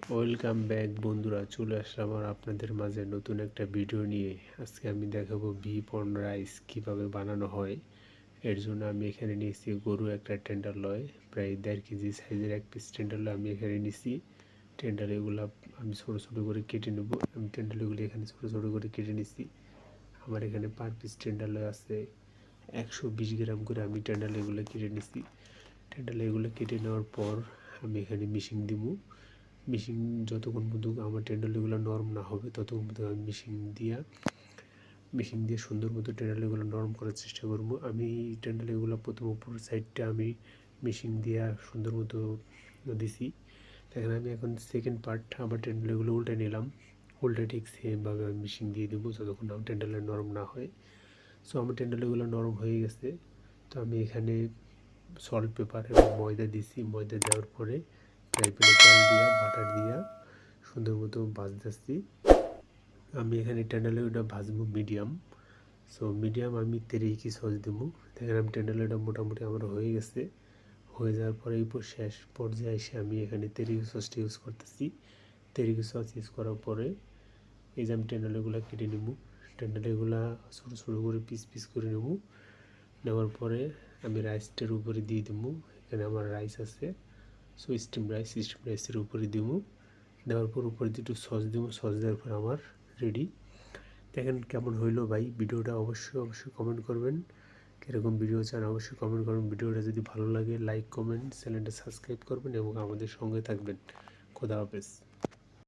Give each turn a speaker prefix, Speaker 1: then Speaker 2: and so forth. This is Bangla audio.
Speaker 1: ওয়েলকাম ব্যাক বন্ধুরা, চলে আসলাম আর আপনাদের মাঝে নতুন একটা ভিডিও নিয়ে। আজকে আমি দেখাবো বিপন রাইস কিভাবে বানানো হয়। এর জন্য আমি এখানে নিয়েছি গরু একটা টেন্ডারলয়, প্রায় 1.5 কেজি সাইজের এক পিস টেন্ডারলয় আমি এখানে নিয়েছি। টেন্ডারগুলো আমি ছোটো ছোটো করে কেটে নেব। আমি টেন্ডারগুলো এখানে ছোটো ছোটো করে কেটে নিছি। আমার এখানে পার পিস টেন্ডারলয় আছে 120 গ্রাম করে। আমি টেন্ডারলয়গুলো কেটে নিছি। টেন্ডারলয়গুলো কেটে নেওয়ার পর আমি এখানে মিশিং দিব। মিশিং যতক্ষণ পর্যন্ত আমার টেন্ডারগুলো নরম না হবে ততক্ষণ পর্যন্ত আমি মিশিং দিয়ে সুন্দর মতো টেন্ডারগুলো নরম করার চেষ্টা করব। আমি টেন্ডারগুলো প্রথম উপর সাইডটা আমি মিশিং দিয়ে সুন্দর মতো দিছি। দেখেন আমি এখন সেকেন্ড পার্ট আবার টেন্ডারগুলো উল্টে নিলাম। উল্টে ঠিক সেমভাবে আমি মিশিং দিয়ে দেবো যতক্ষণ আমার টেন্ডার নরম না হয়। সো আমার টেন্ডারগুলো নরম হয়ে গেছে। তো আমি এখানে সল্ট পেপার এবং ময়দা দিছি। ময়দা দেওয়ার পরে ফ্রাই প্যানে তেল দিয়া বাটার দিয়া সুন্দর মতো ভাজতেছি। আমি এখানে টেন্ডারটা ভাজবো মিডিয়াম। সো মিডিয়াম আমি তেরিকি সস দেবো। দেখেন আমি টেন্ডারটা মোটামুটি আমার হয়ে গেছে। হয়ে যাওয়ার পরে এই শেষ পর্যায়ে এসে আমি এখানে তেরিকি সসটা ইউজ করতেছি। তেরিকি সস ইউজ করার পরে এই যে আমি টেন্ডারগুলো কেটে নেব। টেন্ডারগুলো ছোটো ছোটো করে পিস পিস করে নেব। নেওয়ার পরে আমি রাইসটার উপরে দিয়ে দেবো। এখানে আমার রাইস আছে, সো স্টিম রাইসের উপরে দেবো। দেওয়ার পর উপরে একটু সস দেবো। সস দেওয়ার পর আমার রেডি। দেখেন কেমন হইলো ভাই। ভিডিওটা অবশ্যই কমেন্ট করবেন। কীরকম ভিডিও চান অবশ্যই কমেন্ট করবেন। ভিডিওটা যদি ভালো লাগে লাইক কমেন্ট, চ্যানেলটা সাবস্ক্রাইব করবেন এবং আমাদের সঙ্গে থাকবেন। খোদা হাফেজ।